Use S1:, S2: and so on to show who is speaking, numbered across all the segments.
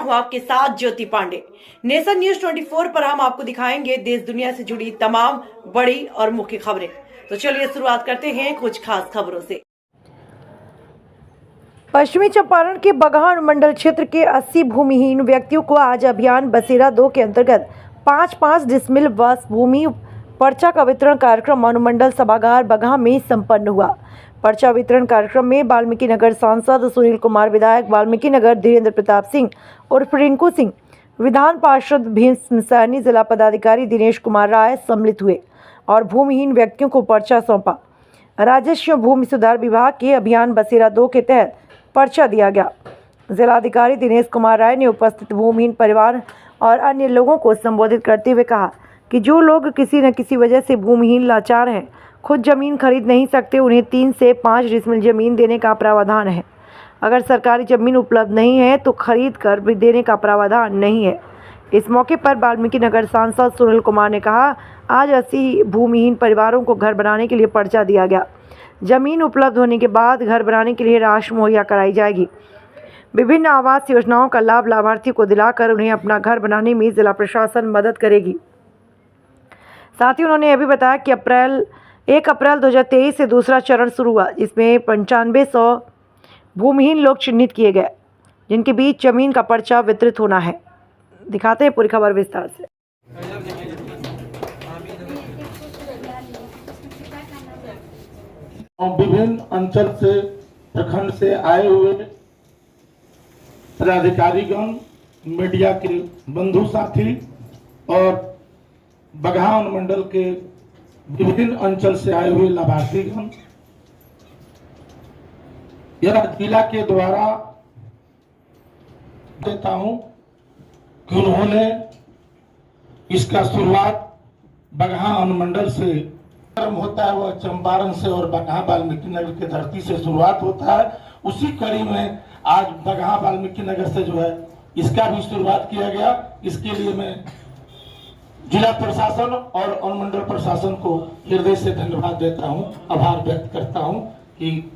S1: हूं आपके साथ ज्योति पांडे। नेशन न्यूज 24 पर हम आपको दिखाएंगे देश दुनिया से जुड़ी तमाम बड़ी और मुख्य खबरें। तो चलिए शुरुआत करते हैं कुछ खास खबरों से। पश्चिमी चंपारण के बगहा अनुमंडल क्षेत्र के 80 भूमिहीन व्यक्तियों को आज अभियान बसेरा 2 के अंतर्गत 5-5 डिसमिल वस भूमि पर्चा का वितरण कार्यक्रम अनुमंडल सभागार बगहा में संपन्न हुआ। पर्चा वितरण कार्यक्रम में वाल्मीकि नगर सांसद सुनील कुमार, विधायक वाल्मीकि नगर धीरेन्द्र प्रताप सिंह उर्फ रिंकू सिंह, विधान पार्षद भीम सैनी, जिला पदाधिकारी दिनेश कुमार राय सम्मिलित हुए और भूमिहीन व्यक्तियों को पर्चा सौंपा। राजस्व भूमि सुधार विभाग के अभियान बसेरा 2 के तहत पर्चा दिया गया। जिलाधिकारी दिनेश कुमार राय ने उपस्थित भूमिहीन परिवार और अन्य लोगों को संबोधित करते हुए कहा कि जो लोग किसी न किसी वजह से भूमिहीन लाचार हैं, खुद जमीन खरीद नहीं सकते, उन्हें 3 से 5 डिसमिल जमीन देने का प्रावधान है। अगर सरकारी जमीन उपलब्ध नहीं है तो खरीद कर भी देने का प्रावधान नहीं है। इस मौके पर वाल्मीकि नगर सांसद सुनील कुमार ने कहा, आज 80 भूमिहीन परिवारों को घर बनाने के लिए पर्चा दिया गया। जमीन उपलब्ध होने के बाद घर बनाने के लिए राशि मुहैया कराई जाएगी। विभिन्न आवास योजनाओं का लाभ लाभार्थियों को दिलाकर उन्हें अपना घर बनाने में जिला प्रशासन मदद करेगी। साथ ही उन्होंने यह भी बताया कि 1 अप्रैल 2023 से दूसरा चरण शुरू हुआ, जिसमें 9500 भूमिहीन लोग चिन्हित किए गए, जिनके बीच जमीन का पर्चा वितरित होना है। दिखाते हैं पूरी खबर विस्तार से।
S2: विभिन्न अंचल से, प्रखंड से आए हुए पदाधिकारीगण, मीडिया के बंधु साथी और बगहा अनुमंडल के विभिन्न अंचल से आए हुए लाभार्थीगण, यह जिला के द्वारा देता हूं कि उन्होंने इसका शुरुआत बगहा अनुमंडल से होता है, वह चंपारण से और बगहा वाल्मीकि नगर की धरती से शुरुआत होता है। उसी कड़ी में आज बगहा वाल्मीकि नगर से जो है इसका भी शुरुआत किया गया। इसके लिए मैं जिला प्रशासन और अनुमंडल प्रशासन को हृदय से धन्यवाद देता हूं, आभार व्यक्त करता हूं कि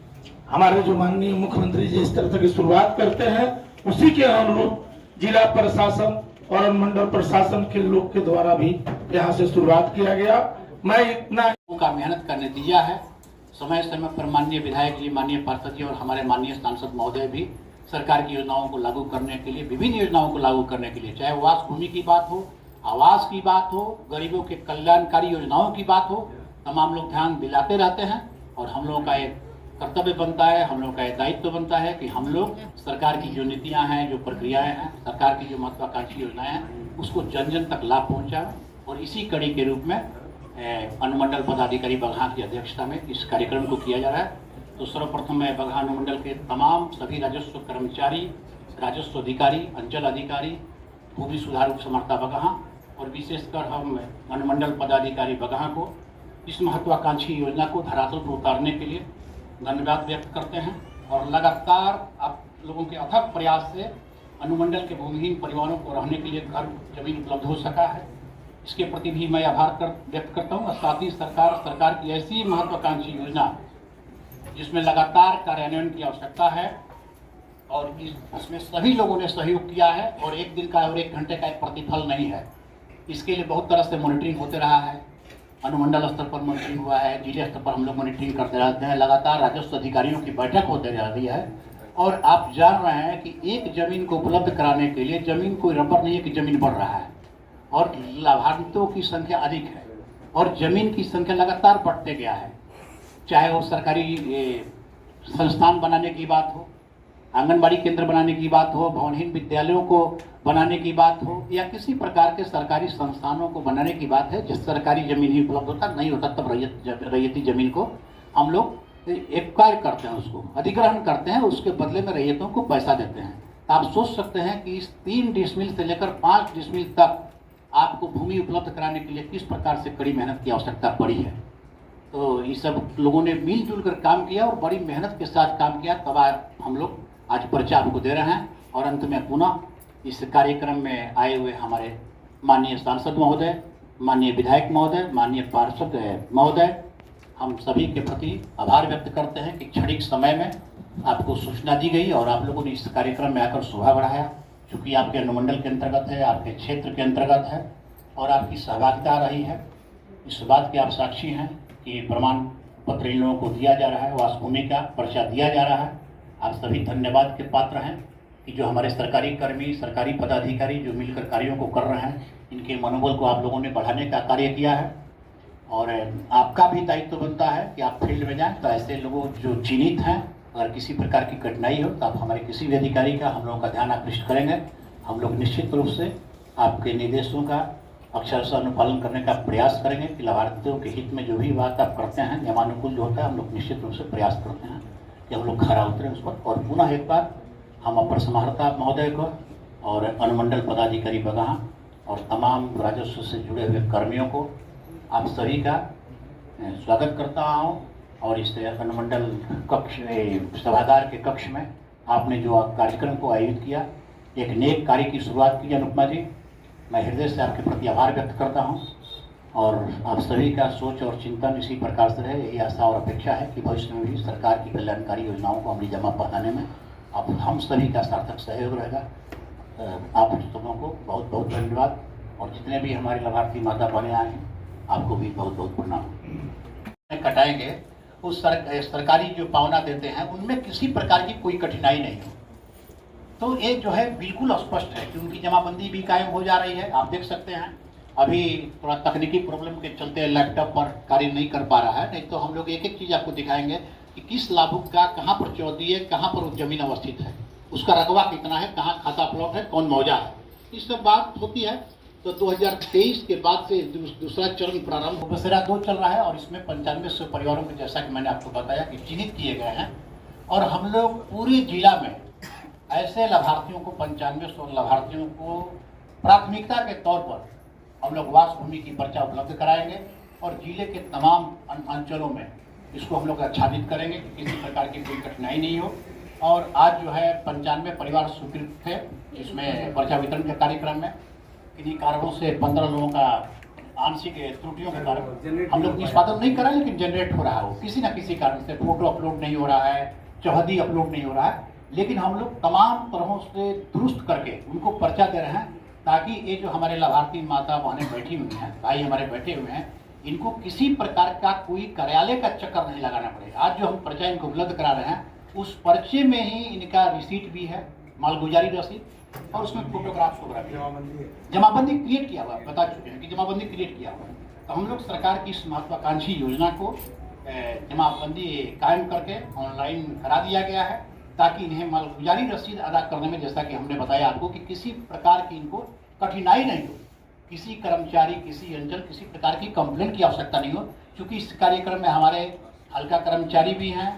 S2: हमारे जो माननीय मुख्यमंत्री जी इस तरह की शुरुआत करते हैं, उसी के अनुरूप जिला प्रशासन और अनुमंडल प्रशासन के लोग के द्वारा भी यहाँ से शुरुआत किया गया। मैं इतना
S3: का मेहनत का नतीजा है। समय समय पर माननीय विधायक जी, माननीय पार्षद जी और हमारे माननीय सांसद महोदय भी सरकार की योजनाओं को लागू करने के लिए, विभिन्न योजनाओं को लागू करने के लिए, चाहे वास भूमि की बात हो, आवास की बात हो, गरीबों के कल्याणकारी योजनाओं की बात हो, तमाम लोग ध्यान दिलाते रहते हैं। और हम लोगों का एक कर्तव्य बनता है, हम लोगों का एक दायित्व बनता है कि हम लोग सरकार की जो नीतियाँ हैं, जो प्रक्रियाएँ हैं, सरकार की जो महत्वाकांक्षी योजनाएं हैं, उसको जन जन तक लाभ पहुँचाएं। और इसी कड़ी के रूप में अनुमंडल पदाधिकारी बगहा की अध्यक्षता में इस कार्यक्रम को किया जा रहा है। तो सर्वप्रथम मैं बगहा अनुमंडल के तमाम सभी राजस्व कर्मचारी, राजस्व अधिकारी, अंचल अधिकारी, भूमि सुधार उप समर्था बगहा और विशेषकर हम अनुमंडल पदाधिकारी बगहा को इस महत्वाकांक्षी योजना को धरातल पर उतारने के लिए धन्यवाद व्यक्त करते हैं। और लगातार आप लोगों के अथक प्रयास से अनुमंडल के भूमिहीन परिवारों को रहने के लिए घर जमीन उपलब्ध हो सका है। इसके प्रति भी मैं आभार व्यक्त करता हूँ। और साथ ही सरकार की ऐसी महत्वाकांक्षी योजना जिसमें लगातार कार्यान्वयन की आवश्यकता है और इसमें सभी लोगों ने सहयोग किया है और एक दिन का और 1 घंटे का एक प्रतिफल नहीं है। इसके लिए बहुत तरह से मॉनिटरिंग होते रहा है। अनुमंडल स्तर पर मॉनिटरिंग हुआ है, जिले स्तर पर हम लोग मॉनिटरिंग करते रहते हैं, लगातार राजस्व अधिकारियों की बैठक होते रह रही है। और आप जान रहे हैं कि एक जमीन को उपलब्ध कराने के लिए जमीन कोई रबर नहीं है कि जमीन बढ़ रहा है और लाभार्थियों की संख्या अधिक है और जमीन की संख्या लगातार बढ़ते गया है। चाहे वो सरकारी संस्थान बनाने की बात हो, आंगनबाड़ी केंद्र बनाने की बात हो, भवनहीन विद्यालयों को बनाने की बात हो या किसी प्रकार के सरकारी संस्थानों को बनाने की बात है, जिस सरकारी जमीन ही उपलब्ध होता नहीं होता तब रैयती जमीन को हम लोग एक्वायर करते हैं, उसको अधिग्रहण करते हैं, उसके बदले में रैयतों को पैसा देते हैं। तो आप सोच सकते हैं कि इस 3 डिसमिल से लेकर 5 डिसमिल तक आपको भूमि उपलब्ध कराने के लिए किस प्रकार से कड़ी मेहनत की आवश्यकता पड़ी है। तो ये सब लोगों ने मिलजुल कर काम किया और बड़ी मेहनत के साथ काम किया, तब हम लोग आज पर्चा आपको दे रहे हैं। और अंत में पुनः इस कार्यक्रम में आए हुए हमारे माननीय सांसद महोदय, माननीय विधायक महोदय, माननीय पार्षद महोदय, हम सभी के प्रति आभार व्यक्त करते हैं कि क्षणिक समय में आपको सूचना दी गई और आप लोगों ने इस कार्यक्रम में आकर शोभा बढ़ाया। चूँकि आपके अनुमंडल के अंतर्गत है, आपके क्षेत्र के अंतर्गत है और आपकी सहभागिता रही है। इस बात के आप साक्षी हैं कि प्रमाण पत्र इन लोगों को दिया जा रहा है, वास भूमि का पर्चा दिया जा रहा है। आप सभी धन्यवाद के पात्र हैं कि जो हमारे सरकारी कर्मी, सरकारी पदाधिकारी जो मिलकर कार्यों को कर रहे हैं, इनके मनोबल को आप लोगों ने बढ़ाने का कार्य किया है। और आपका भी दायित्व बनता है कि आप फील्ड में जाएं, तो ऐसे लोगों जो चिन्हित हैं, अगर किसी प्रकार की कठिनाई हो तो आप हमारे किसी भी अधिकारी का हम लोगों का ध्यान आकृष्ट करेंगे। हम लोग निश्चित रूप से आपके निर्देशों का अक्षरशः अनुपालन करने का प्रयास करेंगे कि लाभार्थियों के हित में जो भी बात आप करते हैं, नियमानुकूल जो होता है, हम लोग निश्चित रूप से प्रयास करते हैं कि हम लोग खरा उतरें उस पर। और पुनः एक बार हम अपर समाहर्ता महोदय को और अनुमंडल पदाधिकारी बगहा और तमाम राजस्व से जुड़े हुए कर्मियों को आप सभी का स्वागत करता हूँ। और इस अनुमंडल कक्ष सभागार के कक्ष में आपने जो कार्यक्रम को आयोजित किया, एक नेक कार्य की शुरुआत की अनुपमा जी, मैं हृदय से आपके प्रति आभार व्यक्त करता हूँ। और आप सभी का सोच और चिंतन इसी प्रकार से रहे, यही आशा और अपेक्षा है कि भविष्य में भी सरकार की कल्याणकारी योजनाओं को अमली जमा पहुँचाने में आप हम सभी का सार्थक सहयोग रहेगा। आप सबों को बहुत बहुत धन्यवाद। और जितने भी हमारे लाभार्थी माता बहने आए हैं, आपको भी बहुत बहुत प्रणाम। कटाएंगे उस सरकारी जो पावना देते हैं, उनमें किसी प्रकार की कोई कठिनाई नहीं हो, तो ये जो है बिल्कुल स्पष्ट है कि उनकी जमाबंदी भी कायम हो जा रही है। आप देख सकते हैं अभी थोड़ा तकनीकी प्रॉब्लम के चलते लैपटॉप पर कार्य नहीं कर पा रहा है, नहीं तो हम लोग एक एक चीज़ आपको दिखाएंगे कि किस लाभुक का कहाँ पर चौधरी है, कहाँ पर उस जमीन अवस्थित है, उसका रकबा कितना है, कहाँ खाता प्लॉट है, कौन मौजा है, इस सब बात होती है। तो 2023 के बाद से दूसरा चरण प्रारंभ बसेरा 2 चल रहा है और इसमें 9500 परिवारों को, जैसा कि मैंने आपको बताया, कि चिन्हित किए गए हैं। और हम लोग पूरे जिला में ऐसे लाभार्थियों को 9500 लाभार्थियों को प्राथमिकता के तौर पर हम लोग वास भूमि की पर्चा उपलब्ध कराएंगे और जिले के तमाम अंचलों में इसको हम लोग आच्छादित करेंगे कि किसी प्रकार की कोई कठिनाई नहीं हो। और आज जो है 95 परिवार स्वीकृत थे इसमें पर्चा वितरण के कार्यक्रम में। किन्हीं कारणों से 15 लोगों का आंशिक त्रुटियों के कारण हम लोग निष्पादन नहीं कर रहे, लेकिन जनरेट हो रहा है वो किसी न किसी कारण से। फोटो अपलोड नहीं हो रहा है, चौहदी अपलोड नहीं हो रहा है, लेकिन हम लोग तमाम तरहों से दुरुस्त करके उनको पर्चा दे रहे हैं, ताकि ये जो हमारे लाभार्थी माता बहनें बैठी हुई हैं, भाई हमारे बैठे हुए हैं, इनको किसी प्रकार का कोई कार्यालय का चक्कर नहीं लगाना पड़े। आज जो हम पर्चा इनको उपलब्ध करा रहे हैं, उस पर्चे में ही इनका रिसीट भी है, मालगुजारी रसीद, और उसमें फोटोग्राफ्स वगैरह जमाबंदी क्रिएट किया हुआ, बता चुके हैं कि जमाबंदी क्रिएट किया हुआ है। तो हम लोग सरकार की इस महत्वाकांक्षी योजना को जमाबंदी कायम करके ऑनलाइन करा दिया गया है, ताकि इन्हें मालगुजारी रसीद अदा करने में, जैसा कि हमने बताया आपको, कि किसी प्रकार की इनको कठिनाई नहीं हो, किसी कर्मचारी, किसी अंचल, किसी प्रकार की कंप्लेंट की आवश्यकता नहीं हो। क्योंकि इस कार्यक्रम में हमारे हल्का कर्मचारी भी हैं,